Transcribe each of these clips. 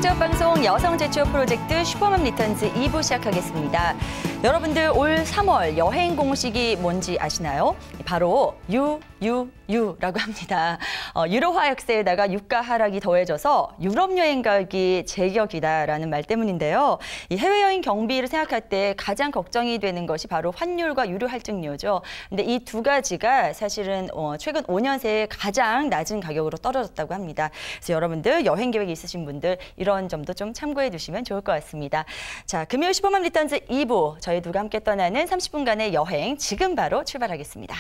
지역방송 여성 제초 프로젝트 슈퍼맘 리턴즈 2부 시작하겠습니다. 여러분들 올 3월 여행 공식이 뭔지 아시나요? 바로 유라고 합니다. 유로화 약세에다가 유가 하락이 더해져서 유럽 여행 가기 제격이다라는 말 때문인데요. 이 해외여행 경비를 생각할 때 가장 걱정이 되는 것이 바로 환율과 유류 할증료죠. 근데 이 두 가지가 사실은 최근 5년 새에 가장 낮은 가격으로 떨어졌다고 합니다. 그래서 여러분들 여행 계획이 있으신 분들 이런 점도 좀 참고해 두시면 좋을 것 같습니다. 자, 금요일 슈퍼맘 리턴즈 2부 저희 두가 함께 떠나는 30분간의 여행 지금 바로 출발하겠습니다.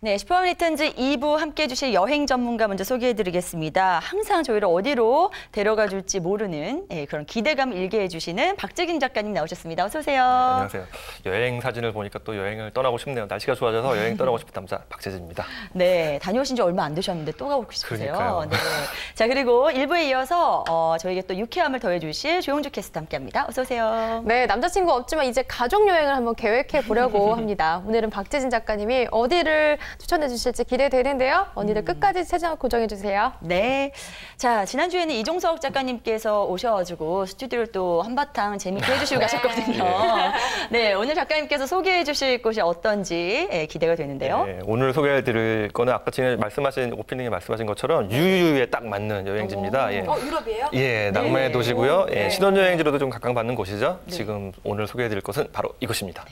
네, 슈퍼맘 리턴즈 2부 함께해 주실 여행 전문가 먼저 소개해드리겠습니다. 항상 저희를 어디로 데려가 줄지 모르는 그런 기대감 일게 해주시는 박재긴 작가님 나오셨습니다. 어서 오세요. 네, 안녕하세요. 여행 사진을 보니까 또 여행을 떠나고 싶네요. 날씨가 좋아져서 여행 떠나고 싶은 남자 박재진입니다. 네, 다녀오신 지 얼마 안 되셨는데 또 가고 싶으세요. 그러니까요. 네. 자, 그리고 1부에 이어서 저에게 또 유쾌함을 더해 주실 조용주 캐스터 함께합니다. 어서 오세요. 네, 남자친구 없지만 이제 가족 여행을 한번 계획해 보려고 합니다. 오늘은 박재진 작가님이 어디를 추천해 주실지 기대되는데요. 언니들 끝까지 채널 고정해 주세요. 네. 자, 지난주에는 이종석 작가님께서 오셔가지고 스튜디오를 또 한바탕 재밌게 해주시고 가셨거든요. 네, 오늘 작가님께서 소개해 주실 곳이 어떤지 기대가 되는데요. 네, 오늘 소개해드릴 거는 아까 전에 말씀하신 오프닝에 말씀하신 것처럼 유유에 딱 맞는 여행지입니다. 예. 유럽이에요? 예, 낭만의 네. 도시고요. 예, 네. 신혼여행지로도 좀 각광받는 곳이죠. 네. 지금 오늘 소개해드릴 곳은 바로 이곳입니다.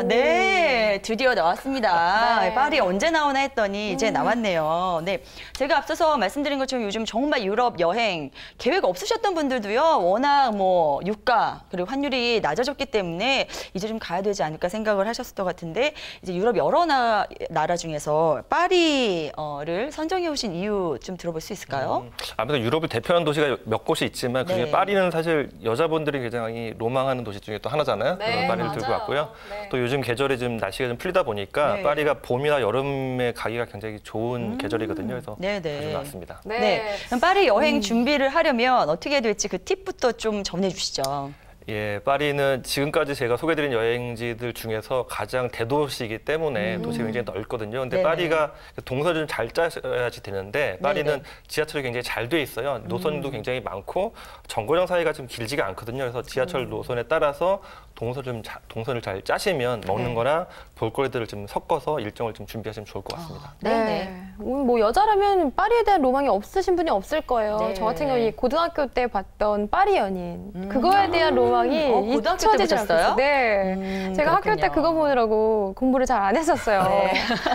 네, 드디어 나왔습니다. 네. 파리 언제 나오나 했더니 이제 나왔네요. 네, 제가 앞서서 말씀드린 것처럼 요즘 정말 유럽 여행 계획 없으셨던 분들도요. 워낙 뭐 유가 그리고 환율이 낮아졌기 때문에 이제 좀 가야 되지 않을까 생각을 하셨을 것 같은데 이제 유럽 여러 나라 중에서 파리를 선정해 오신 이유 좀 들어볼 수 있을까요? 아무래도 유럽을 대표하는 도시가 몇 곳이 있지만 그중에 네. 파리는 사실 여자분들이 굉장히 로망하는 도시 중에 또 하나잖아요. 네, 그런 파리를 맞아요. 들고 왔고요. 네. 또 요즘 계절이 좀 날씨가 좀 풀리다 보니까 네. 파리가 봄이나 여름에 가기가 굉장히 좋은 계절이거든요. 그래서 네네. 자주 나왔습니다. 네. 그럼 파리 여행 준비를 하려면 어떻게 될지 그 팁부터 좀 전해주시죠. 예, 파리는 지금까지 제가 소개드린 여행지들 중에서 가장 대도시이기 때문에 도시가 굉장히 넓거든요. 근데 네네. 파리가 동선을 좀 잘 짜야지 되는데 파리는 네네. 지하철이 굉장히 잘 돼 있어요. 노선도 굉장히 많고 정거장 사이가 좀 길지가 않거든요. 그래서 지하철 노선에 따라서 동선을 잘 짜시면 먹는 네. 거나 볼거리들을 좀 섞어서 일정을 좀 준비하시면 좋을 것 같습니다. 네네. 뭐 여자라면 파리에 대한 로망이 없으신 분이 없을 거예요. 네. 저 같은 경우는 고등학교 때 봤던 파리 연인 그거에 대한 로망이 고등학교 때 잊혀지지 보셨어요? 않겠어요. 네, 제가 학교 때 그렇군요. 그거 보느라고 공부를 잘 안 했었어요. 네.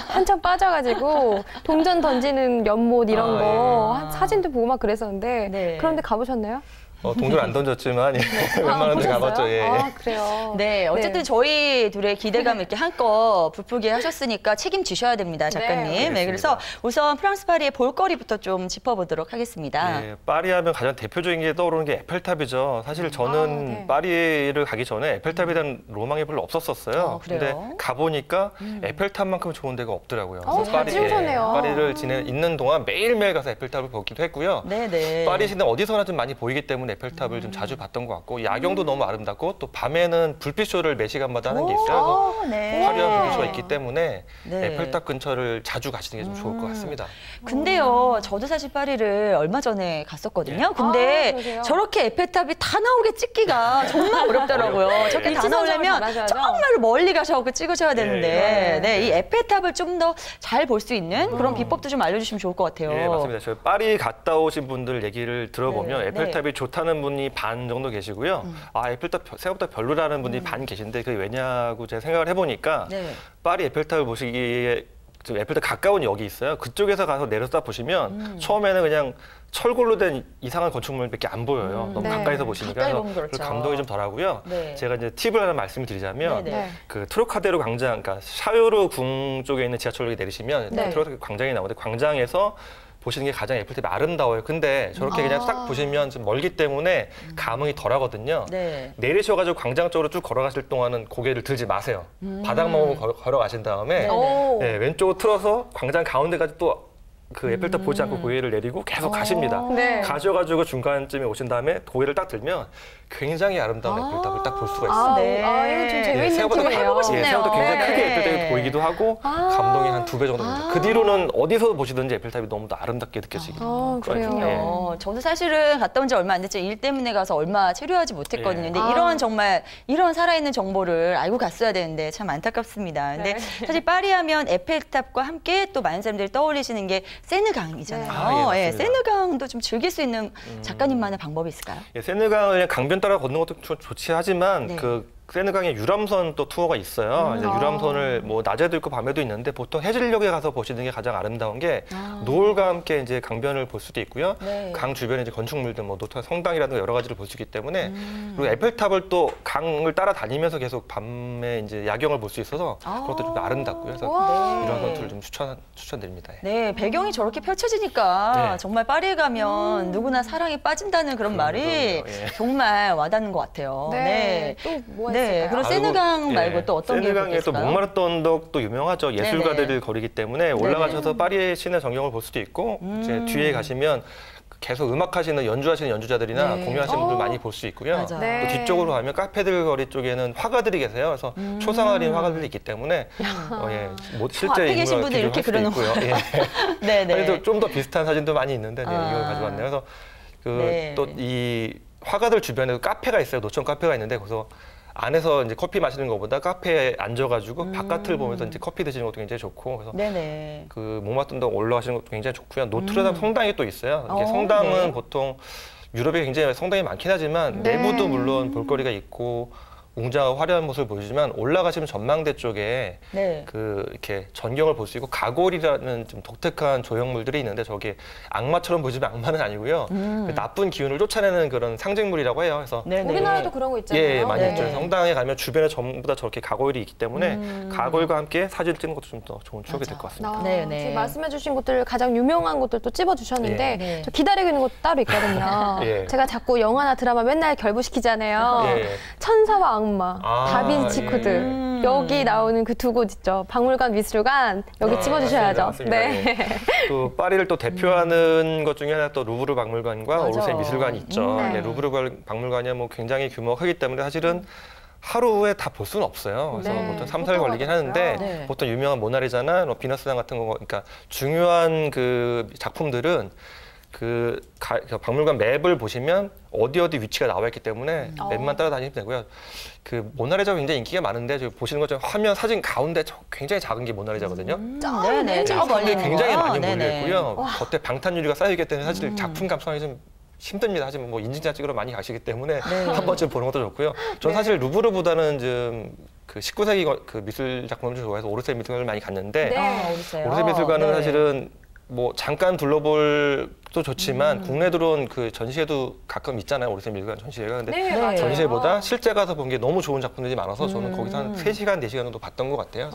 한참 빠져가지고 동전 던지는 연못 이런 아, 거 예. 사진도 보고 막 그랬었는데 네. 그런데 가보셨나요? 동전 안 던졌지만 웬만한 데 가봤죠. 예. 아, 그래요? 네, 어쨌든 네. 저희 둘의 기대감 이렇게 한껏 부풀게 하셨으니까 책임지셔야 됩니다, 작가님. 네, 네, 그래서 우선 프랑스 파리의 볼거리부터 좀 짚어보도록 하겠습니다. 예, 파리 하면 가장 대표적인 게 떠오르는 게 에펠탑이죠. 사실 저는 네. 파리를 가기 전에 에펠탑에 대한 로망이 별로 없었었어요. 그래요? 근데 가보니까 에펠탑만큼 좋은 데가 없더라고요. 그래서 잘 찍으셨네요. 파리를 있는 동안 매일매일 가서 에펠탑을 보기도 했고요. 네네. 파리 시내 어디서나 좀 많이 보이기 때문에 에펠탑을 좀 자주 봤던 것 같고 야경도 너무 아름답고 또 밤에는 불빛쇼를 매 시간마다 하는 게 있어요. 그래서 네. 화려한 불빛쇼가 있기 때문에 네. 에펠탑 근처를 자주 가시는 게 좀 좋을 것 같습니다. 근데요, 저도 사실 파리를 얼마 전에 갔었거든요. 근데 그러세요? 저렇게 에펠탑이 다 나오게 찍기가 정말 어렵더라고요. 저렇게 다 일치 선정을 나오려면 잘하셔야죠. 정말로 멀리 가셔서 찍으셔야 되는데, 네. 네, 이 에펠탑을 좀 더 잘 볼 수 있는 그런 비법도 좀 알려주시면 좋을 것 같아요. 예, 맞습니다. 저희 파리 갔다 오신 분들 얘기를 들어보면 네, 에펠탑이 좋다는 분이 반 정도 계시고요. 아, 에펠탑 생각보다 별로라는 분이 반 계신데 그게 왜냐고 제가 생각을 해보니까 네. 파리 에펠탑을 보시기에 좀 에펠탑 가까운 역이 있어요. 그쪽에서 가서 내려다 보시면 처음에는 그냥 철골로 된 이상한 건축물밖에 안 보여요. 너무 네. 가까이서 보시니까 가까이 그래서 보면 그렇죠. 감동이 좀 덜하고요. 네. 제가 이제 팁을 하나 말씀을 드리자면 네. 네. 그 트로카데로 광장, 그러니까 샤요르 궁 쪽에 있는 지하철역에 내리시면 네. 트로카데로 광장이 나오는데 광장에서 보시는 게 가장 에펠탑이 아름다워요. 근데 저렇게 그냥 딱 보시면 좀 멀기 때문에 감흥이 덜하거든요. 네. 내리셔가지고 광장 쪽으로 쭉 걸어가실 동안은 고개를 들지 마세요. 바닥만 보고 걸어가신 다음에 네. 오. 네, 왼쪽으로 틀어서 광장 가운데까지 또 그 에펠탑 보지 않고 고개를 내리고 계속 가십니다. 네. 가셔가지고 중간쯤에 오신 다음에 고개를 딱 들면 굉장히 아름다운 에펠탑을 딱 볼 수가 있어요. 아, 네. 이거 좀 재밌는 생각보다 팁이네요. 해보고 싶네요. 생각보다 굉장히 크게 네. 에펠탑이 보이기도 하고 감동이 한 2배 정도 됩니다. 그 뒤로는 어디서 보시든지 에펠탑이 너무 아름답게 느껴지기. 그래요. 그렇군요. 저도 사실은 갔다 온 지 얼마 안 됐죠. 일 때문에 가서 얼마 체류하지 못했거든요. 예. 근데 이런 정말 이런 살아있는 정보를 알고 갔어야 되는데 참 안타깝습니다. 근데 네. 사실 파리하면 에펠탑과 함께 또 많은 사람들이 떠올리시는 게 세느강이잖아요. 네. 아, 예, 맞습니다. 세느강도 좀 즐길 수 있는 작가님만의 방법이 있을까요? 예, 세느강을 그냥 강변 따라 걷는 것도 좋지 하지만 네. 그 세느강에 유람선 또 투어가 있어요. 이제 유람선을 뭐 낮에도 있고 밤에도 있는데 보통 해질녘에 가서 보시는 게 가장 아름다운 게 노을과 함께 이제 강변을 볼 수도 있고요. 네. 강 주변에 이제 건축물들 뭐 노토 성당이라든가 여러 가지를 볼 수 있기 때문에 그리고 에펠탑을 또 강을 따라 다니면서 계속 밤에 이제 야경을 볼 수 있어서 그것도 좀 아름답고요. 그래서 와. 이런 것들을 좀 추천드립니다. 예. 네, 배경이 저렇게 펼쳐지니까 네. 정말 파리에 가면 누구나 사랑에 빠진다는 그런 말이 그럼요. 예. 정말 와닿는 것 같아요. 네. 또 뭐가 네, 있을까요? 그리고 세느강 말고 또 어떤 게 세느강에 또 있을까요? 몽마르트 언덕도 유명하죠. 예술가들이 거리기 때문에 올라가셔서 파리의 시내 전경을 볼 수도 있고 이제 뒤에 가시면 계속 음악하시는 연주하시는 연주자들이나 네. 공연하시는 분들 많이 볼 수 있고요. 맞아요. 네. 또 뒤쪽으로 가면 카페들 거리 쪽에는 화가들이 계세요. 그래서 초상화린 화가들이 있기 때문에 뭐 실제 앞에 계신 분들 이렇게 그려놓은 있고요. 예. 네, 네. 좀 더 비슷한 사진도 많이 있는데 이걸 가져왔네요. 그래서 네. 또 이 화가들 주변에 카페가 있어요. 노천 카페가 있는데 거기서 안에서 이제 커피 마시는 것보다 카페에 앉아가지고 바깥을 보면서 이제 커피 드시는 것도 굉장히 좋고 그래서 네네. 그 몽마르트 언덕 올라가시는 것도 굉장히 좋고요. 노트르담 성당이 또 있어요. 이게 성당은 네. 보통 유럽에 굉장히 성당이 많긴 하지만 네. 내부도 물론 볼거리가 있고 웅장하고 화려한 모습을 보이지만 올라가시면 전망대 쪽에 네. 그 이렇게 전경을 볼 수 있고 가골이라는 좀 독특한 조형물들이 있는데 저게 악마처럼 보이지만 악마는 아니고요. 그 나쁜 기운을 쫓아내는 그런 상징물이라고 해요. 그래서 네네. 우리나라도 그런 거 있잖아요. 예, 많이 네. 있죠. 성당에 가면 주변에 전부 다 저렇게 가골이 있기 때문에 가골과 함께 사진 찍는 것도 좀 더 좋은 추억이 될 것 같습니다. 네, 네. 지금 말씀해주신 곳들 가장 유명한 곳들 또 찝어주셨는데 예. 네. 저 기다리고 있는 곳 따로 있거든요. 예. 제가 자꾸 영화나 드라마 맨날 결부시키잖아요. 예. 천사와 악마, 아, 다빈치 예. 코드. 여기 나오는 그 두 곳 있죠. 박물관, 미술관 여기 찝어주셔야죠. 맞습니다. 네. 예. 또 파리를 또 대표하는 것 중에 하나 또 루브르 박물관과 맞아. 오르세 미술관이 있죠. 네. 네, 루브르 박물관이 뭐 굉장히 규모가 크기 때문에 사실은 하루에 다 볼 수는 없어요. 그래서 네, 보통 3, 4일 걸리긴 보통은 하는데 그렇고요. 네. 보통 유명한 모나리자나 뭐 비너스당 같은 거, 그러니까 중요한 그 작품들은 그 박물관 맵을 보시면 어디 위치가 나와 있기 때문에 맵만 따라다니면 되고요. 그 모나리자가 굉장히 인기가 많은데 저기 보시는 것처럼 화면 사진 가운데 굉장히 작은 게 모나리자거든요. 네네. 저 멀리 사람들이 있는 굉장히 거요? 많이 몰려 네네. 있고요. 겉에 방탄유리가 쌓여있기 때문에 사실 작품 감상이 좀 힘듭니다. 하지만 뭐 인증샷 찍으러 많이 가시기 때문에 한 번쯤 보는 것도 좋고요. 저는 사실 루브르보다는 좀 그 19세기 그 미술 작품을 좀 좋아해서 오르세 미술관을 많이 갔는데 네. 오르세요. 오르세 미술관은 네. 사실은 뭐 잠깐 둘러볼 도 좋지만 국내 들어온 그 전시회도 가끔 있잖아요. 오르세 미술관 전시회가. 근데 네, 네. 맞아요. 전시회보다 실제 가서 본 게 너무 좋은 작품들이 많아서 저는 거기서 한 3시간, 4시간 정도 봤던 것 같아요.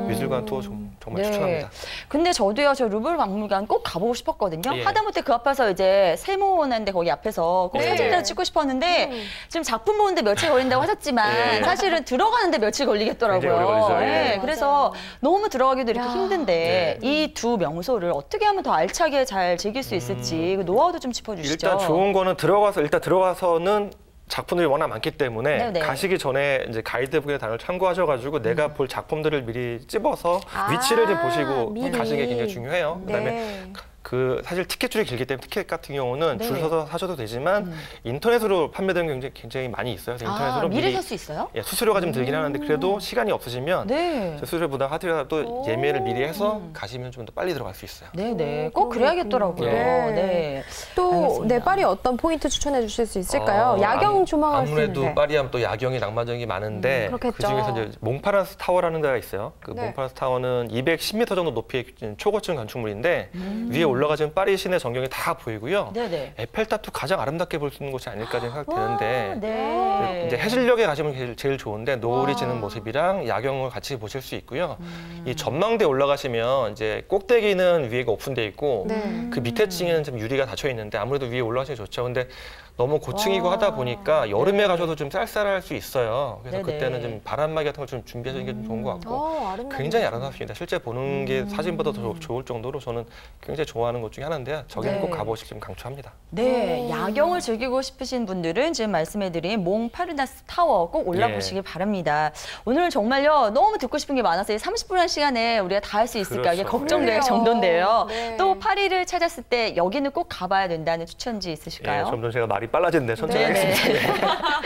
미술관 투어 정말 네. 추천합니다. 근데 저도요, 저 루브르 박물관 꼭 가보고 싶었거든요. 예. 하다못해 그 앞에서 이제 세모나는데 거기 앞에서 꼭 네. 사진이라도 찍고 싶었는데 지금 작품 보는데 며칠 걸린다고 하셨지만 예. 사실은 들어가는데 며칠 걸리겠더라고요. 굉장히 오래 걸리죠. 예. 맞아요. 그래서 너무 들어가기도 이렇게 야. 힘든데 이 두 명소를 어떻게 하면 더 알차게 잘 즐길 수 있을지 그 노하우도 좀 짚어주시죠. 일단 좋은 거는 들어가서는 작품들이 워낙 많기 때문에 네네. 가시기 전에 이제 가이드북의 단어를 참고하셔가지고 내가 볼 작품들을 미리 찝어서 아, 위치를 좀 보시고 미리. 가시는 게 굉장히 중요해요. 그다음에 네. 그 사실 티켓줄이 길기 때문에 티켓 같은 경우는 네. 줄 서서 사셔도 되지만 인터넷으로 판매되는 게 굉장히 많이 있어요. 그래서 인터넷으로 미리 살 수 있어요? 예, 수수료가 좀 들긴 하는데 그래도 시간이 없으시면 네. 수수료 부담하더라도 예매를 미리 해서 가시면 좀 더 빨리 들어갈 수 있어요. 네네. 꼭 그래야겠더라고요. 네. 네. 또 알겠습니다. 네, 파리 어떤 포인트 추천해 주실 수 있을까요? 야경 조망할 수 아무래도 있는데. 파리하면 또 야경이 낭만적인 게 많은데 그렇겠죠. 그중에서 이제 몽파란스 타워라는 데가 있어요. 그 네. 몽파란스 타워는 210m 정도 높이의 초고층 건축물인데 위에 올라가시면 파리 시내 전경이 다 보이고요. 네네. 에펠탑도 가장 아름답게 볼 수 있는 곳이 아닐까 생각되는데 네. 이제 해질녘에 가시면 제일 좋은데 노을이 지는 모습이랑 야경을 같이 보실 수 있고요. 이 전망대 올라가시면 이제 꼭대기는 위에가 오픈돼 있고 네. 그 밑에 층에는 좀 유리가 닫혀 있는데 아무래도 위에 올라가시면 좋죠. 근데 너무 고층이고 와. 하다 보니까 여름에 네. 가셔도 좀 쌀쌀할 수 있어요. 그래서 네네. 그때는 좀 바람막이 같은 걸 좀 준비하시는 게 좀 좋은 것 같고 아름답네요. 굉장히 아름답습니다. 실제 보는 게 사진보다 더 좋을 정도로 저는 굉장히 좋아하는 곳 중에 하나인데요. 저기는 네. 꼭 가보시길 좀 강추합니다. 네, 야경을 즐기고 싶으신 분들은 지금 말씀해드린 몽파르나스 타워 꼭 올라보시길 바랍니다. 오늘 정말요 너무 듣고 싶은 게 많아서 이 30분의 시간에 우리가 다 할 수 있을까 이게 그렇죠. 걱정될 그래요. 정도인데요. 네. 또 파리를 찾았을 때 여기는 꼭 가봐야 된다는 추천지 있으실까요? 예, 점점 제가 말이 빨라지는데 천천히 네네. 하겠습니다.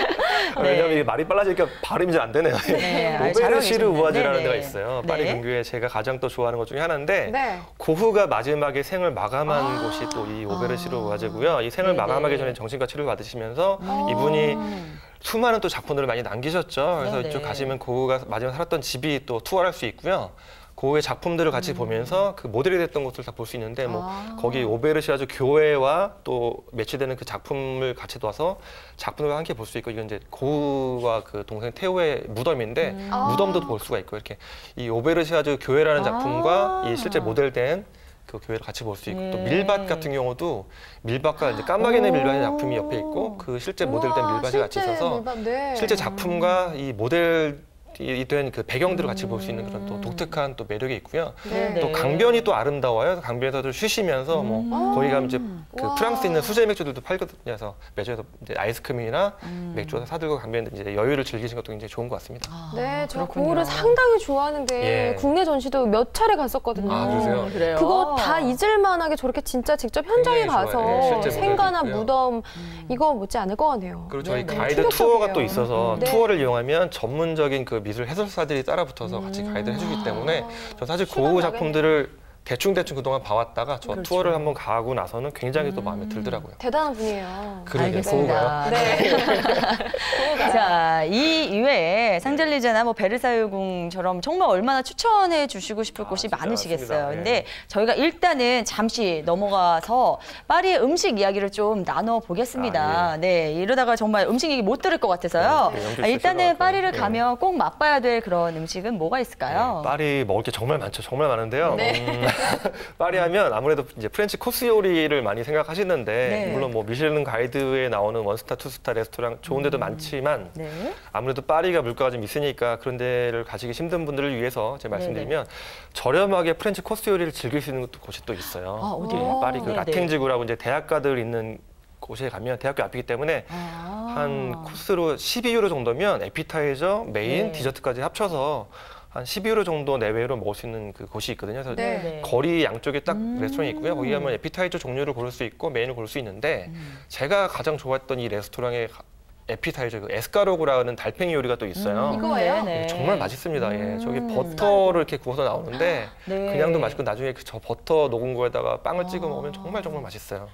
네. 왜냐하면 이게 말이 빨라지니까 발음이 잘 안 되네요. 네, 아유, 잘하고 오베르시르 계시네요. 우아즈라는 네네. 데가 있어요. 파리 네. 근교에 제가 가장 또 좋아하는 것 중에 하나인데 네. 고흐가 마지막에 생을 마감한 곳이 또 이 오베르시르 우아즈고요. 이 생을 네네. 마감하기 전에 정신과 치료를 받으시면서 이분이 수많은 또 작품들을 많이 남기셨죠. 그래서 네네. 이쪽 가시면 고흐가 마지막 살았던 집이 또 투어를 할 수 있고요. 고흐의 작품들을 같이 보면서 그 모델이 됐던 곳을 다 볼 수 있는데 뭐 거기 오베르시아주 교회와 또 매치되는 그 작품을 같이 둬서 작품과 함께 볼 수 있고 이건 이제 고흐와 그 동생 테오의 무덤인데 무덤도 볼 수가 있고 이렇게 이 오베르시아주 교회라는 작품과 이 실제 모델된 그 교회를 같이 볼 수 있고 또 밀밭 같은 경우도 밀밭과 이제 까마귀네 밀밭의 작품이 옆에 있고 그 실제 모델된 밀밭이 같이 있어서 밀밭, 네. 실제 작품과 이 모델이 된 그 배경들을 같이 볼 수 있는 그런 또 독특한 또 매력이 있고요. 네. 또 강변이 또 아름다워요. 강변에서도 쉬시면서 뭐 거기 가면 이제 그 와. 프랑스에 있는 수제 맥주들도 팔거든요. 그래서 맥주에서 이제 아이스크림이나 맥주 사들고 가면 이제 여유를 즐기시는 것도 굉장히 좋은 것 같습니다. 네, 제가 그렇군요. 고흐를 상당히 좋아하는데 예. 국내 전시도 몇 차례 갔었거든요. 아, 그러세요? 그래요? 그거 다 잊을만하게 저렇게 진짜 직접 현장에 굉장히 가서 좋아요. 예, 실제 생가나 모델도 무덤 이거 못지 않을 것 같네요. 그리고 저희 네, 네. 가이드 투어가 또 충격적이에요. 있어서 네. 투어를 이용하면 전문적인 그 미술 해설사들이 따라 붙어서 같이 가이드를 해주기 때문에 저 사실 고흐 작품들을 대충 그동안 봐왔다가 저 그렇죠. 투어를 한번 가고 나서는 굉장히 또 마음에 들더라고요. 대단한 분이에요. 그러게요. 알겠습니다. 네. 자, 이 이외에 상젤리제나 뭐 베르사유궁처럼 정말 얼마나 추천해 주시고 싶을 곳이 진짜 많으시겠어요. 많습니다. 근데 저희가 일단은 잠시 넘어가서 파리의 음식 이야기를 좀 나눠 보겠습니다. 네, 이러다가 정말 음식 얘기 못 들을 것 같아서요. 네, 연결 일단은 실수가 파리를 네. 가면 꼭 맛봐야 될 그런 음식은 뭐가 있을까요? 파리 먹을 게 정말 많죠. 정말 많은데요. 네. 파리 하면 아무래도 이제 프렌치 코스 요리를 많이 생각하시는데 네. 물론 뭐 미슐랭 가이드에 나오는 원스타, 투스타 레스토랑 좋은 데도 많지만 네. 아무래도 파리가 물가가 좀 있으니까 그런 데를 가시기 힘든 분들을 위해서 제가 말씀드리면 저렴하게 프렌치 코스 요리를 즐길 수 있는 곳이 또 있어요. 아, 어디요? 네, 파리 그 네네. 라탱지구라고 이제 대학가들 있는 곳에 가면 대학교 앞이기 때문에 한 코스로 12유로 정도면 에피타이저, 메인, 네. 디저트까지 합쳐서 한 12유로 정도 내외로 먹을 수 있는 그 곳이 있거든요. 그래서 네. 거리 양쪽에 딱 레스토랑이 있고요. 거기 가면 에피타이저 종류를 고를 수 있고 메인을 고를 수 있는데 제가 가장 좋아했던 이 레스토랑의 에피타이저 그 에스카로그라는 달팽이 요리가 또 있어요. 이거예요? 네네. 정말 맛있습니다. 예. 저기 버터를 이렇게 구워서 나오는데 네. 그냥도 맛있고 나중에 그 저 버터 녹은 거에다가 빵을 찍어 먹으면 정말 맛있어요.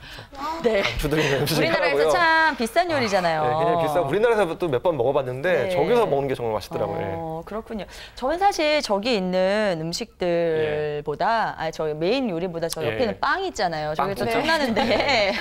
네. 강추드리는 음식 우리나라에서 하나고요. 참 비싼 요리잖아요. 네, 굉장히 비싸. 우리나라에서 또 몇 번 먹어봤는데 네. 저기서 먹는 게 정말 맛있더라고요. 예. 그렇군요. 저는 사실 저기 있는 음식들보다, 저희 메인 요리보다 저 옆에 있는 예. 빵 있잖아요. 저게 좀 빵. 탐나는데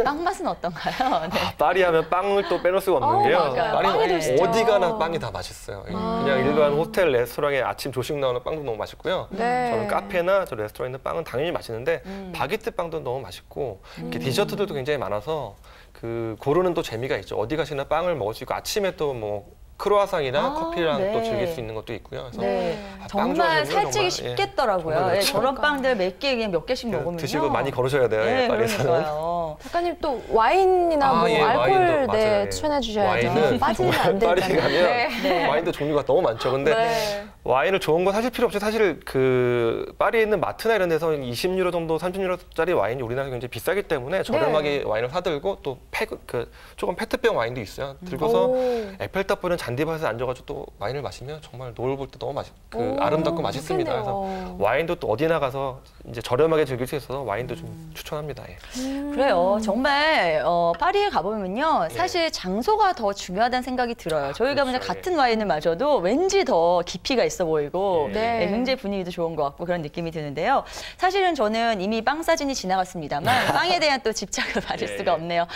빵 맛은 어떤가요? 네. 파리 하면 빵을 또 빼놓을 수가 없는 게요. 맞아요. 파리는 빵에도 있죠. 어디 가나 빵이 다 맛있어요. 그냥 일반 호텔, 레스토랑에 아침 조식 나오는 빵도 너무 맛있고요. 네. 저는 카페나 저 레스토랑에 있는 빵은 당연히 맛있는데 바게트 빵도 너무 맛있고 이렇게 디저트들도 굉장히 많아서 그 고르는 또 재미가 있죠. 어디 가시나 빵을 먹을 수 있고 아침에 또 뭐 크로아상이나 커피랑 네. 또 즐길 수 있는 것도 있고요. 그래서 네. 빵 정말 좋아하시는 분은 살찌기 정말, 쉽겠더라고요. 정말 예, 그렇죠. 저런 빵들 몇 개 그냥 몇 개씩 먹으면요. 드시고 많이 걸으셔야 돼요. 네, 예, 파리에서는. 그러니까요. 작가님 또 와인이나 뭐 예, 알코올 와인도, 네, 맞아요. 예. 추천해 주셔야죠. 와인은 빠지면 안 정말 파리 되잖아요. 가면 네. 네. 와인도 종류가 너무 많죠. 근데 네. 와인을 좋은 거 사실 필요 없이 사실 그 파리에 있는 마트나 이런 데서 20유로 정도, 30유로짜리 와인이 우리나라에서 굉장히 비싸기 때문에 저렴하게 와인을 사들고 또 조금 페트병 와인도 있어요. 들고서 오. 에펠탑 보는 잔디밭에 앉아가지고 또 와인을 마시면 정말 노을 볼 때 너무 아름답고 맛있습니다. 좋겠네요. 그래서 와인도 또 어디나 가서 이제 저렴하게 즐길 수 있어서 와인도 좀 추천합니다. 예. 그래요. 정말 파리에 가보면요. 사실 장소가 더 중요하다는 생각이 들어요. 저희가 그냥 그렇죠. 같은 와인을 마셔도 왠지 더 깊이가 있어 보이고 네. 네, 굉장히 분위기도 좋은 것 같고 그런 느낌이 드는데요. 사실은 저는 이미 빵 사진이 지나갔습니다만 빵에 대한 또 집착을 받을 예. 수가 없네요.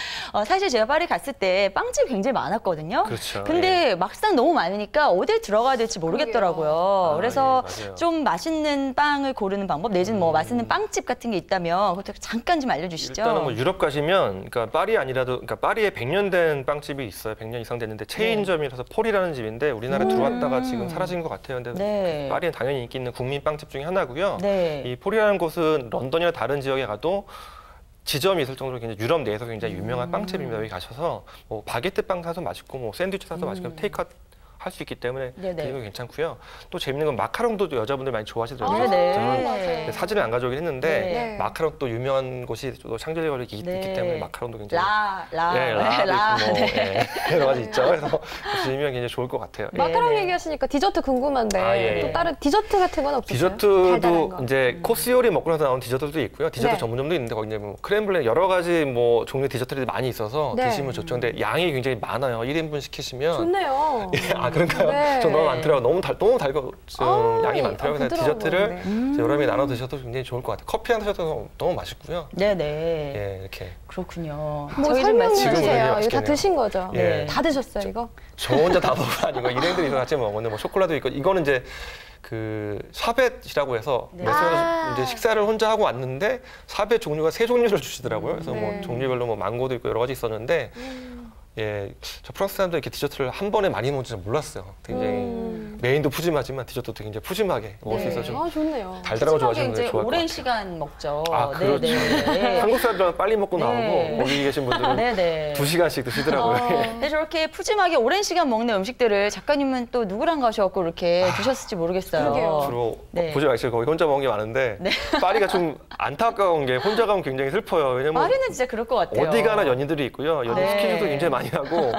사실 제가 파리 갔을 때 빵집이 굉장히 많았거든요. 그렇죠. 근데 막상 너무 많으니까 어딜 들어가야 될지 모르겠더라고요. 아, 그래서 예, 맞아요. 좀 맛있는 빵을 고르는 방법 내지는 뭐 맛있는 빵집 같은 게 있다면 그것도 잠깐 좀 알려주시죠. 일단은 뭐 유럽 가시면 그러니까 파리 아니라도 그러니까 파리에 100년 된 빵집이 있어요. 100년 이상 됐는데 체인점이라서 폴이라는 집인데 우리나라에 들어왔다가 지금 사라진 것 같아요. 근데 네. 파리는 당연히 인기 있는 국민 빵집 중에 하나고요. 네. 이 폴이라는 곳은 런던이나 다른 지역에 가도 지점이 있을 정도로 굉장히 유럽 내에서 굉장히 유명한 빵집입니다. 여기 가셔서 뭐 바게트 빵 사서 맛있고 뭐 샌드위치 사서 맛있고 테이크아웃 할 수 있기 때문에 네네. 되게 괜찮고요. 또 재밌는 건 마카롱도 여자분들 많이 좋아하시더라고요. 네네. 저는 맞아요. 사진을 안 가져오긴 했는데 네. 마카롱 또 유명한 곳이 또 샹젤리제거리에 있기 네. 때문에 마카롱도 굉장히 라. 예, 라도 있고 뭐 네. 예, 여러 가지 있죠. 그래서 드시면 굉장히 좋을 것 같아요. 예. 마카롱 네. 얘기하시니까 디저트 궁금한데 아, 예, 예. 또 다른 디저트 같은 건 없으세요? 달달한 디저트도 거. 이제 코스 요리 먹고 나서 나온 디저트도 있고요. 디저트 네. 전문점도 있는데 거기 이제 뭐 크렘블레 여러 가지 뭐 종류 디저트들이 많이 있어서 네. 드시면 좋죠. 근데 양이 굉장히 많아요. 1인분 시키시면 좋네요. 아 그런가요? 네. 전 너무 많더라고요. 너무 달고 좀 양이 많더라고요. 그래서 부드러워 디저트를 보이는데. 여러 개 나눠 드셔도 굉장히 좋을 것 같아요. 커피 한 드셔도 너무 맛있고요. 네네. 예, 이렇게 그렇군요. 뭐 저희 좀 설명해 말씀- 지금은 주세요. 이거 다 맛있겠네요. 드신 거죠? 예. 다 드셨어요, 이거? 저 혼자 다 먹은 거 아니고 일행들이 같이 먹었는데 뭐 쇼콜라도 있고 이거는 이제 그 샤벳이라고 해서 네. 레스토랑에서 아. 이제 식사를 혼자 하고 왔는데 샤벳 종류가 3종류를 주시더라고요. 그래서 네. 뭐 종류별로 뭐 망고도 있고 여러 가지 있었는데 예, 저 프랑스 사람들 이렇게 디저트를 한 번에 많이 먹는 줄 몰랐어요. 굉장히 메인도 푸짐하지만 디저트도 굉장히 푸짐하게 먹을 수 있어서 좀 아, 좋네요. 달달한 거 좋아하시는 이제 분들 좋아할 것 오랜 같아요. 시간 먹죠. 아, 그렇죠. 네네. 한국 사람들은 빨리 먹고 네. 나오고 거기 계신 분들은 네네. 2시간씩 드시더라고요. 근데 저렇게 푸짐하게 오랜 시간 먹는 음식들을 작가님은 또 누구랑 가셔갖고 이렇게 드셨을지 모르겠어요. 그러게요. 주로 네. 보지 마시고 거기 혼자 먹은 게 많은데 파리가 좀 안타까운 게 혼자 가면 굉장히 슬퍼요. 왜냐면 파리는 진짜 그럴 것 같아요. 어디 가나 연인들이 있고요. 연인 네. 스케줄도 굉장히 많이 하고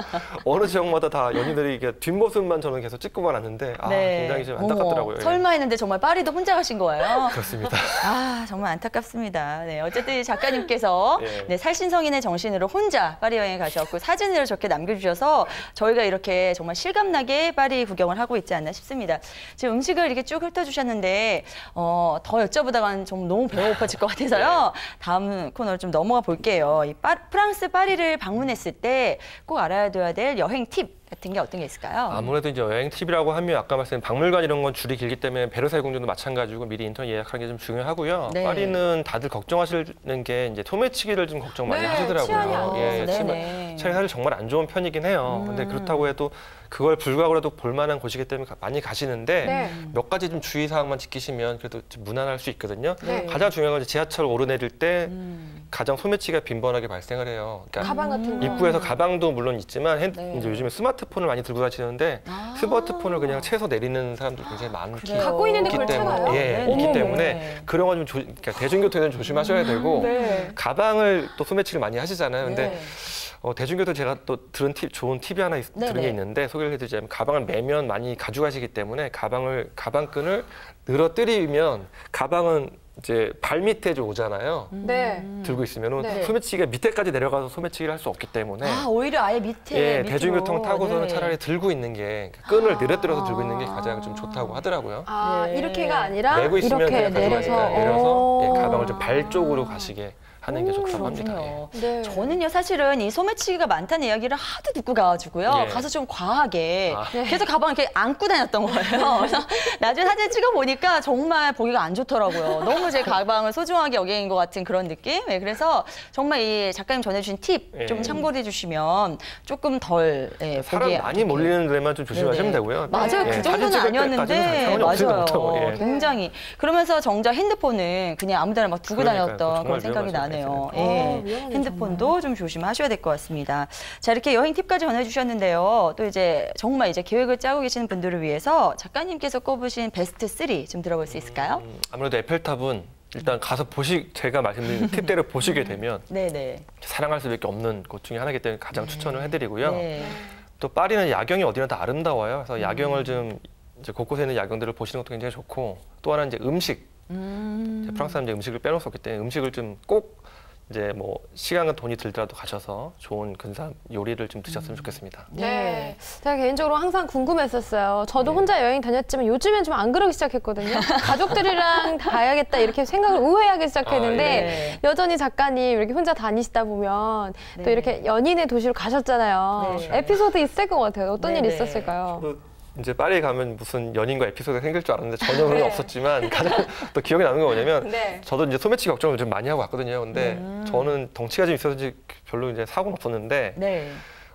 어느 지역마다 다 연인들이 이렇게 뒷모습만 저는 계속 찍고만 왔는데 굉장히 좀 안타깝더라고요. 어머, 예. 설마 했는데 정말 파리도 혼자 가신 거예요? 그렇습니다. 아, 정말 안타깝습니다. 네, 어쨌든 이 작가님께서 예. 네, 살신성인의 정신으로 혼자 파리 여행에 가셨고 사진을 저렇게 남겨주셔서 저희가 이렇게 정말 실감나게 파리 구경을 하고 있지 않나 싶습니다. 지금 음식을 이렇게 쭉 훑어주셨는데 더 여쭤보다가는 좀 너무 배가 고파질 것 같아서요. 다음 코너로 좀 넘어가 볼게요. 이 프랑스 파리를 방문했을 때 꼭 알아둬야 될 여행 팁 같은 게 어떤 게 있을까요? 아무래도 이제 여행 팁이라고 하면 아까 말씀드린 박물관 이런 건 줄이 길기 때문에 베르사유 궁전도 마찬가지고 미리 인터넷 예약하는 게 좀 중요하고요. 네. 파리는 다들 걱정하시는 게 이제 소매치기를 좀 걱정 많이 네, 하시더라고요. 치안이 안 예, 좋아서. 치마- 네네. 치안이 사실 정말 안 좋은 편이긴 해요. 근데 그렇다고 해도 그걸 불구하고라도 볼만한 곳이기 때문에 많이 가시는데 네. 몇 가지 좀 주의사항만 지키시면 그래도 좀 무난할 수 있거든요. 네. 가장 중요한 건 이제 지하철 오르내릴 때 가장 소매치기가 빈번하게 발생을 해요. 그러니까 가방 같은 거. 입구에서 가방도 물론 있지만 네. 이제 요즘에 스마트폰을 많이 들고 다니는데 아. 스마트폰을 그냥 채서 내리는 사람들 굉장히 많기 그래요. 갖고 있는데 그걸 때문에 채나요? 예, 네. 있기 어머머. 때문에 그런 건 좀 그러니까 대중교통에는 조심하셔야 되고 네. 가방을 또 소매치기를 많이 하시잖아요. 근데 네. 대중교통 제가 또 들은 좋은 팁이 하나 들은 네네. 게 있는데 소개를 해드리자면 가방을 매면 많이 가져가시기 때문에 가방끈을 늘어뜨리면 가방은 이제 발 밑에 좀 오잖아요. 네. 들고 있으면 네. 소매치기가 밑에까지 내려가서 소매치기를 할 수 없기 때문에 아, 오히려 아예 밑에 예, 밑으로. 대중교통 타고서는 네. 차라리 들고 있는 게 끈을 늘어뜨려서 들고 있는 게 가장 좀 좋다고 하더라고요. 아, 네. 이렇게가 아니라 메고 있으면 이렇게 그냥 내려서. 가져가니까 내려서 예, 오. 가방을 좀 발 쪽으로 가시게 하는 게 좋다고 합니다. 예. 그렇군요. 네. 저는요 사실은 이 소매치기가 많다는 이야기를 하도 듣고 가가지고요 예. 가서 좀 과하게 아. 계속 가방을 이렇게 안고 다녔던 거예요. 그래서 나중에 사진 찍어 보니까 정말 보기가 안 좋더라고요. 너무 제 가방을 소중하게 여긴 것 같은 그런 느낌. 네, 그래서 정말 이 작가님 전해주신 팁 좀 예. 참고해 주시면 조금 덜 사람 보기에 많이 좋게. 몰리는 데만 좀 조심하시면 네네. 되고요. 맞아요. 예, 그 사진 정도는 찍을 아니었는데 때까지는 상관이 없습니다, 맞아요. 보통. 예. 굉장히 그러면서 정작 핸드폰은 그냥 아무데나 막 두고 그러니까요. 다녔던 정말 그런 생각이 위험하죠. 나네요. 아, 예. 위험하네, 핸드폰도 좀 조심하셔야 될 것 같습니다. 자, 이렇게 여행 팁까지 전해주셨는데요. 또 이제 정말 이제 계획을 짜고 계시는 분들을 위해서 작가님께서 꼽으신 베스트 3 좀 들어볼 수 있을까요? 아무래도 에펠탑은 일단 가서 제가 말씀드린 팁대로 보시게 되면 네네. 사랑할 수밖에 없는 곳 중에 하나이기 때문에 가장 추천을 해드리고요. 네. 또 파리는 야경이 어디나 다 아름다워요. 그래서 야경을 좀 이제 곳곳에 있는 야경들을 보시는 것도 굉장히 좋고 또 하나는 이제 음식. 이제 프랑스 사람들이 음식을 빼놓을 수 없기 때문에 음식을 좀 꼭 이제 뭐 시간과 돈이 들더라도 가셔서 좋은 근사한 요리를 좀 드셨으면 좋겠습니다. 네. 제가 개인적으로 항상 궁금했었어요. 저도 네. 혼자 여행 다녔지만 요즘엔 좀 안 그러기 시작했거든요. 가족들이랑 가야겠다 이렇게 생각을 우회하기 시작했는데 네. 여전히 작가님 이렇게 혼자 다니시다 보면 또 네. 이렇게 연인의 도시로 가셨잖아요. 네. 에피소드 있을 것 같아요. 어떤 네, 일이 네. 있었을까요? 저도 이제 파리에 가면 무슨 연인과 에피소드가 생길 줄 알았는데 전혀 그런 게 없었지만 가장 또 기억에 남는 게 뭐냐면 네. 저도 이제 소매치기 걱정을 좀 많이 하고 왔거든요. 근데 저는 덩치가 좀 있어서 별로 이제 사고는 없었는데 네.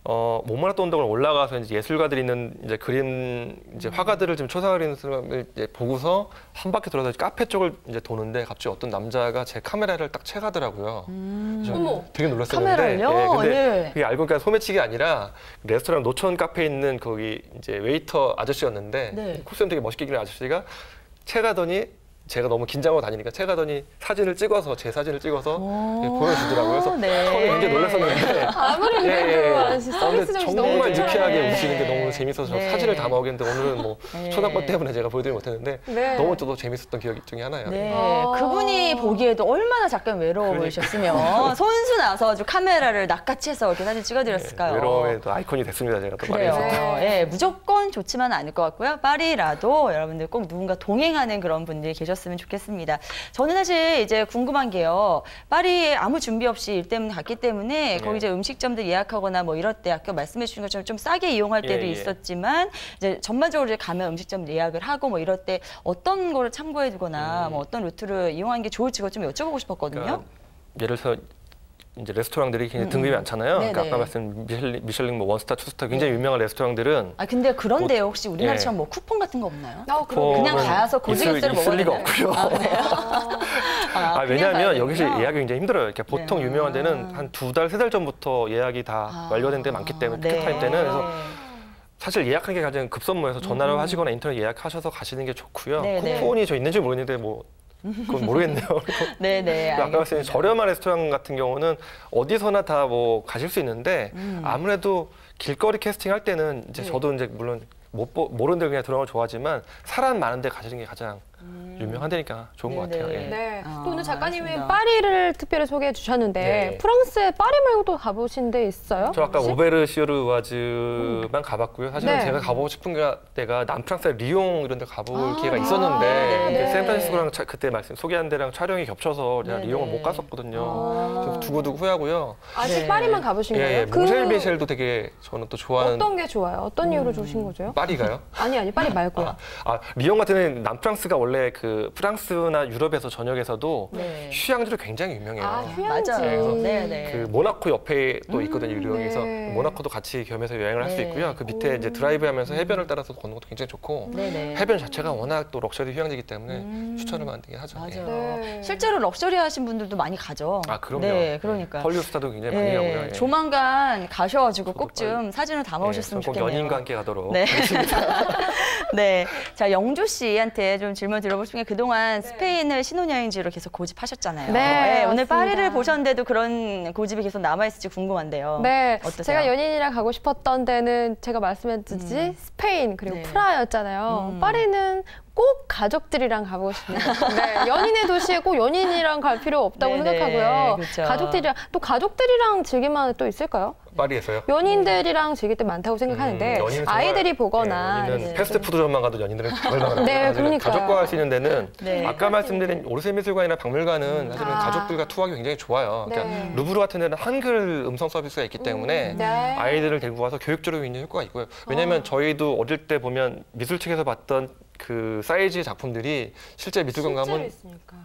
몽마르트 언덕을 올라가서 이제 예술가들이 있는 이제 그림 이제 화가들을 좀 초사하는 사람을 이제 보고서 한 바퀴 돌아서 카페 쪽을 이제 도는데 갑자기 어떤 남자가 제 카메라를 딱 채가더라고요. 그래서 어머, 되게 놀랐었는데 카메라를요? 근데 예. 그게 알고 보니까 소매치기 아니라 레스토랑 노천 카페에 있는 거기 이제 웨이터 아저씨였는데 네. 코스튬 되게 멋있게 입는 아저씨가 채가더니 제가 너무 긴장하고 다니니까 채가더니 사진을 찍어서 제 사진을 찍어서 보여주더라고요. 그래서 네. 처음에 굉장히 놀랐었는데 아무리 예, 예. 그래도 근데 서비스적이 너무 정말 좋잖아요. 유쾌하게 네. 웃으시는 게 너무 재밌어서 네. 사진을 담아오겠는데 오늘은 뭐 네. 초상권 때문에 제가 보여드리지 못했는데 네. 너무 저도 재밌었던 기억 중에 하나예요. 네, 아. 그분이 보기에도 얼마나 잠깐 외로워 보이셨으면 손수 나서 아주 카메라를 낚아채 해서 이렇게 사진 찍어드렸을까요? 외로움의 또 아이콘이 됐습니다. 제가 또 그래요. 파리에서. 예, 무조건 좋지만은 않을 것 같고요. 파리라도 여러분들 꼭 누군가 동행하는 그런 분들이 계셨으면 좋겠습니다. 저는 사실 이제 궁금한 게요. 파리에 아무 준비 없이 일 때문에 갔기 때문에 거기 이제 음식점들 예약하거나 뭐 이럴 때 아까 말씀해 주신 것처럼 좀 싸게 이용할 때도 예, 예. 있었지만 이제 전반적으로 이제 가면 음식점 예약을 하고 뭐 이럴 때 어떤 거를 참고해 두거나 뭐 어떤 루트를 이용하는 게 좋을지 좀 여쭤보고 싶었거든요. 그러니까 예를 들어서 이제 레스토랑들이 굉장히 등급이 많잖아요. 네네. 그러니까 아까 말씀 미슐랭 뭐 원스타, 투스타 굉장히 유명한 레스토랑들은 아 근데 그런데요 혹시 우리나라처럼 예. 뭐 쿠폰 같은 거 없나요? 그러게요. 그냥 가서 고지일대로 있을 먹어야 리가 되나요? 없고요. 그냥 왜냐하면 가야 여기서 되는구나. 예약이 굉장히 힘들어요. 이렇게 보통 네. 유명한 데는 한 2달, 3달 전부터 예약이 다 완료된 데 많기 때문에 네. 티켓 타임 때는 그래서 사실 예약한 게 가장 급선무여서 전화를 하시거나 인터넷 예약하셔서 가시는 게 좋고요. 네, 네. 쿠폰이 저 있는지 모르겠는데 뭐 그건 모르겠네요. 네네. 아까 말씀드린 저렴한 레스토랑 같은 경우는 어디서나 다 뭐 가실 수 있는데 아무래도 길거리 캐스팅 할 때는 이제 저도 이제 물론 모르는 데 그냥 들어가면 좋아하지만 사람 많은 데 가시는 게 가장 유명한 데니까 좋은 것 같아요. 네네. 예. 네. 아, 또 오늘 작가님이 알겠습니다. 파리를 특별히 소개해 주셨는데 네. 프랑스에 파리 말고 또 가보신 데 있어요? 저 아까 혹시? 오베르시르와즈만 가봤고요. 사실은 네. 제가 가보고 싶은 데가 남프랑스의 리옹 이런 데 가볼 기회가 네. 있었는데 네. 샌프란시스코랑 그때 소개한 데랑 촬영이 겹쳐서 제가 네, 리옹을 네. 못 갔었거든요. 아. 그래서 두고두고 후회하고요. 아직 네. 파리만 가보신 거예요? 예, 몽쉘베셸도 되게 저는 또 좋아하는 어떤 게 좋아요? 어떤 이유로 좋으신 거죠? 파리가요? 아니 파리 말고요. 리옹 같은 데는 남프랑스가 원래 그 프랑스나 유럽에서 전역에서도 네. 휴양지로 굉장히 유명해요. 아 휴양지. 맞아요. 네네. 그 모나코 옆에 또 있거든요, 리옹에서. 네. 모나코도 같이 겸해서 여행을 할 수 네. 있고요. 그 밑에 이제 드라이브 하면서 해변을 따라서 걷는 것도 굉장히 좋고 네네. 해변 자체가 워낙 또 럭셔리 휴양지이기 때문에 추천을 많이 하죠. 맞아요. 예. 네. 실제로 럭셔리 하신 분들도 많이 가죠. 아, 그럼요. 네, 그러니까. 헐리우드 스타도 굉장히 많이 예, 가고요. 예. 조만간 가셔가지고 꼭 저도 좀 사진을 담아오셨으면 꼭 좋겠네요. 연인과 함께 가도록. 네. 네. 자, 영조 씨한테 좀 질문 드려보고 싶은 게 그동안 스페인을 신혼여행지로 계속 고집하셨잖아요. 네, 오늘 맞습니다. 파리를 보셨는데도 그런 고집이 계속 남아있을지 궁금한데요. 네, 어떠세요? 제가 연인이랑 가고 싶었던 데는 제가 말씀했듯이 스페인 그리고 네. 프라하였잖아요. 파리는 꼭 가족들이랑 가보고 싶습니다. 네, 연인의 도시에 꼭 연인이랑 갈 필요 없다고 네네, 생각하고요. 그렇죠. 가족들이랑 즐길 만한 또 있을까요? 파리에서요? 연인들이랑 즐길 때 많다고 생각하는데 연인은 정말- 아이들이 보거나 예, 연인은 네. 패스트푸드점만 가도 연인들은 얼마나 네, 그러니까요. 가족과 할 수 있는 데는 네. 아까 말씀드린 오르세 미술관이나 박물관은 사실은 아. 가족들과 투어하기 굉장히 좋아요. 네. 그러니까 루브르 같은 데는 한글 음성 서비스가 있기 때문에 네. 아이들을 데리고 와서 교육적으로 굉장히 효과가 있고요. 왜냐하면 저희도 어릴 때 보면 미술책에서 봤던 그 사이즈의 작품들이 실제 미술관 가면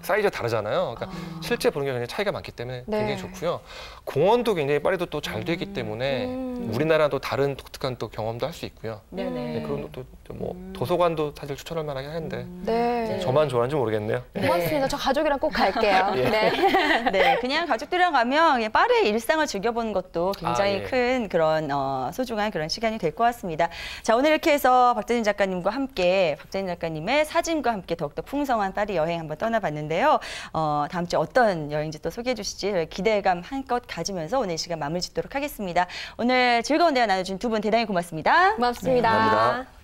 사이즈가 다르잖아요. 그러니까 실제 보는 게 굉장히 차이가 많기 때문에 네. 굉장히 좋고요. 공원도 굉장히 파리도 또 잘 되기 때문에 우리나라도 다른 독특한 또 경험도 할 수 있고요. 네네. 네, 그런 것도 뭐 도서관도 사실 추천할 만하긴 하는데 네. 저만 좋아하는지 모르겠네요. 고맙습니다. 저 가족이랑 꼭 갈게요. 예. 네. 네, 그냥 가족들이랑 가면 그냥 파리의 일상을 즐겨보는 것도 굉장히 예. 큰 그런 소중한 그런 시간이 될 것 같습니다. 자, 오늘 이렇게 해서 박재진 작가님과 함께 박재진 박재진 작가님의 사진과 함께 더욱더 풍성한 파리 여행 한번 떠나봤는데요. 다음 주에 어떤 여행지 또 소개해 주실지 기대감 한껏 가지면서 오늘 이 시간 마무리 짓도록 하겠습니다. 오늘 즐거운 대화 나눠준 두 분 대단히 고맙습니다. 고맙습니다. 감사합니다.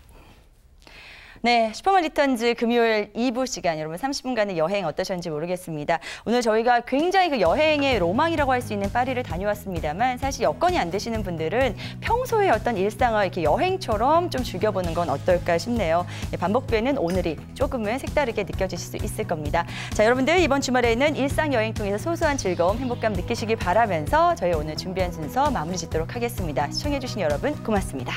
네, 슈퍼만 리턴즈 금요일 2부 시간 여러분 30분간의 여행 어떠셨는지 모르겠습니다. 오늘 저희가 굉장히 그 여행의 로망이라고 할 수 있는 파리를 다녀왔습니다만 사실 여건이 안 되시는 분들은 평소에 어떤 일상을 이렇게 여행처럼 좀 즐겨보는 건 어떨까 싶네요. 반복되는 오늘이 조금은 색다르게 느껴지실 수 있을 겁니다. 자, 여러분들 이번 주말에는 일상 여행 통해서 소소한 즐거움, 행복감 느끼시길 바라면서 저희 오늘 준비한 순서 마무리 짓도록 하겠습니다. 시청해주신 여러분 고맙습니다.